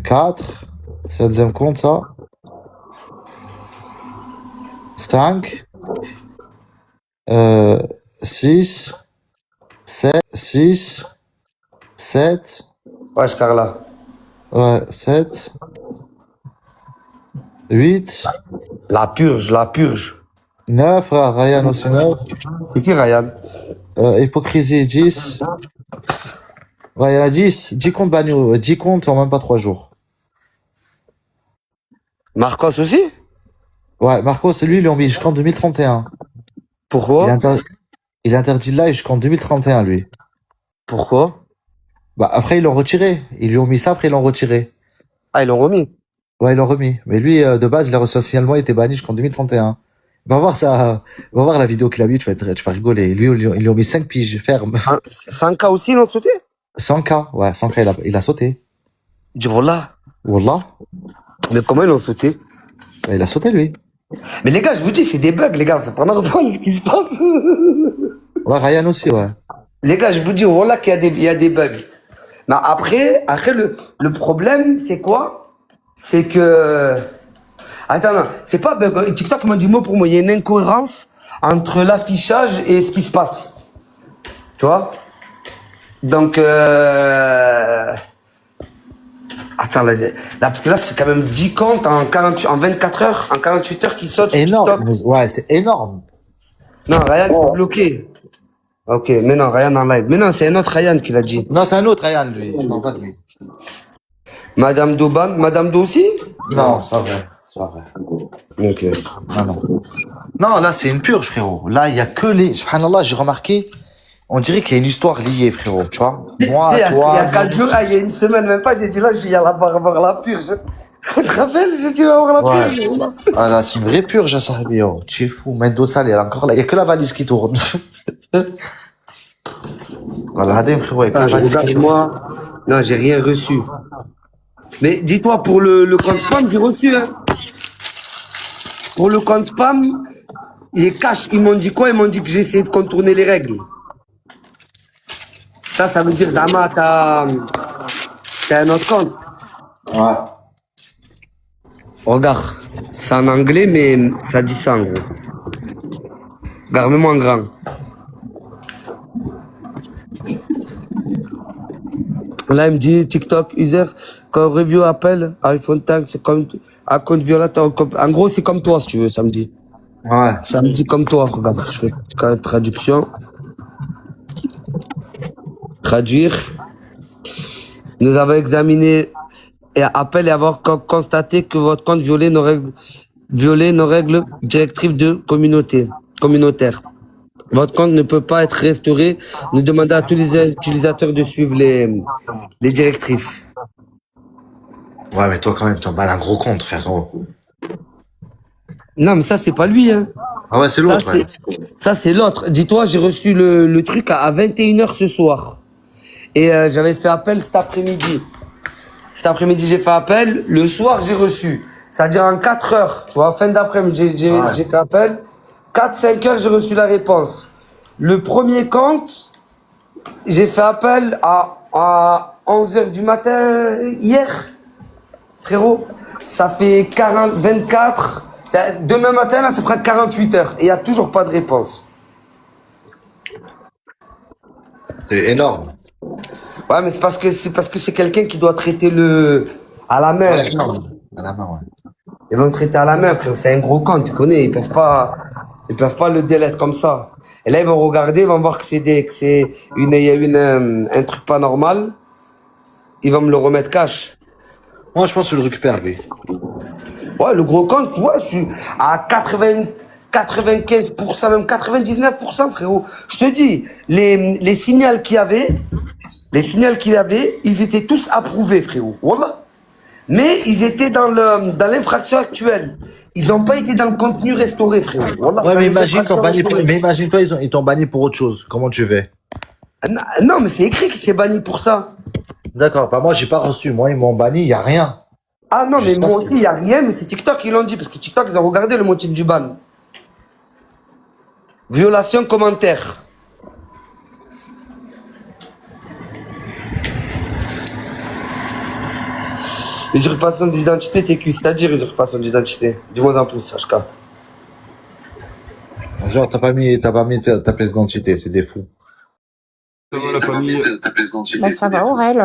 4, c'est le deuxième compte, ça. 5, 6, 6, 7, Wesh, Carla. ouais, 7, 8, La purge, la purge. 9, frère, Ryan aussi 9, C'est qui, Ryan? hypocrisie 10, ouais, il y en a 10, 10 comptes bannis, 10 comptes en même pas 3 jours. Marcos aussi? Ouais, Marcos, lui, ils l'ont mis jusqu'en 2031. Il, Pourquoi? inter- il interdit le live jusqu'en 2031, lui. Pourquoi? Bah, après, ils l'ont retiré. Ils lui ont mis ça, après, ils l'ont retiré. Ah, ils l'ont remis. Ouais, ils l'ont remis. Mais lui, de base, il a reçu un signalement, il était banni jusqu'en 2031. Va voir ça, va voir la vidéo qu'il a mis, tu vas rigoler. Lui, ils lui ont mis 5 piges fermes. 5K aussi, ils l'ont sauté? 100K, ouais, 100K, il a sauté. Du Wallah. Wallah, Mais comment ils l'ont sauté? bah, il a sauté, lui. Mais les gars, je vous dis, c'est des bugs, les gars. C'est pas normal ce qui se passe. Ouais, Ryan aussi, ouais. Les gars, je vous dis, Wallah qu'il y a des bugs. Mais après le problème, c'est quoi? C'est que... Attends, non, c'est pas bug. TikTok m'a dit mot pour moi. Il y a une incohérence entre l'affichage et ce qui se passe. Tu vois? Donc, attends, là, parce que là, ça fait quand même 10 comptes en 24 heures, en 48 heures qui sautent sur TikTok. Énorme. Ouais, c'est énorme. Non, Ryan, c'est bloqué. Ok, mais non, Ryan en live. Mais non, c'est un autre Ryan qui l'a dit. Non, c'est un autre Ryan, lui. Je parle pas de lui. Madame Doban, Madame Do aussi? Non, c'est pas vrai. C'est pas vrai. Ok. Non, non. Non, là, c'est une purge, frérot. Là, il y a que les... Subhanallah, j'ai remarqué, on dirait qu'il y a une histoire liée, frérot, tu vois. Moi, Tu sais, toi... il y a 4 jours, il y a une semaine même pas, j'ai dit là, je vais avoir la purge. Tu te rappelles? J'ai dit, avoir la Ouais. purge. Ah là, c'est une vraie purge, ça, yo. Tu es fou. Mendo sale, elle est encore là. Il y a que la valise qui tourne. Voilà, Hadem, frérot, il y a que la valise qui tourne. Regarde-moi. Non, j'ai rien reçu. Mais dis-toi, pour le compte spam, j'ai reçu, hein. Pour le compte spam, il est cash. Ils m'ont dit quoi? Ils m'ont dit que j'ai essayé de contourner les règles. Ça veut dire, Zama, t'as un autre compte. Ouais. Regarde, c'est en anglais, mais ça dit ça, en gros. Regarde, mets-moi en grand. Là, il me dit TikTok user, quand review appelle, iPhone tag, c'est comme un compte violateur. En gros, c'est comme toi, si tu veux, ça me dit. Ouais. Ça me dit comme toi. Regarde, je fais traduction. Traduire. Nous avons examiné et appel et avoir constaté que votre compte violait nos règles directives de communautaire. Votre compte ne peut pas être restauré. Nous demandons à tous les utilisateurs de suivre les directrices. Ouais, mais toi, quand même, t'emballes un gros compte, frérot. Non, mais ça, c'est pas lui, hein. Ah ouais, c'est l'autre, ouais. Ça, c'est l'autre. Dis-toi, j'ai reçu le truc à 21h ce soir. Et j'avais fait appel cet après-midi. Cet après-midi, j'ai fait appel. Le soir, j'ai reçu. C'est-à-dire en 4 heures. Tu vois, fin d'après-midi, j'ai fait appel. 4-5 heures, j'ai reçu la réponse. Le premier compte, j'ai fait appel à 11h du matin hier. Frérot, ça fait 24. Demain matin, là, ça fera 48 heures. Et il n'y a toujours pas de réponse. C'est énorme. Ouais, mais c'est parce que c'est quelqu'un qui doit traiter à la main. Ouais, à la main, ouais. Ils vont le traiter à la main, frère. C'est un gros compte, tu connais. Ils peuvent pas le delete comme ça. Et là, ils vont regarder, ils vont voir que il y a un truc pas normal. Ils vont me le remettre cash. Moi, je pense que je le récupère, lui. Ouais, le gros compte, ouais, je suis à 95%, même 99%, frérot. Je te dis, les signaux qu'il y avait, ils étaient tous approuvés, frérot. Voilà. Mais ils étaient dans l'infraction actuelle. Ils n'ont pas été dans le contenu restauré, frérot. Voilà. Ouais, mais imagine-toi, ils t'ont banni pour autre chose. Comment tu fais? Non, mais c'est écrit qu'il s'est banni pour ça. D'accord, bah moi, j'ai pas reçu. Moi, ils m'ont banni, il y a rien. Ah non, mais moi aussi, il n'y a rien, mais c'est TikTok qui l'ont dit, parce que TikTok, ils ont regardé le motif du ban. Violation commentaire. Usurpation d'identité, TQ, c'est-à-dire usurpation d'identité. Dis-moi en plus, HK. Genre, t'as pas mis ta pièce d'identité, c'est des fous. Ça va, la famille? Bah, ça va, Aurel.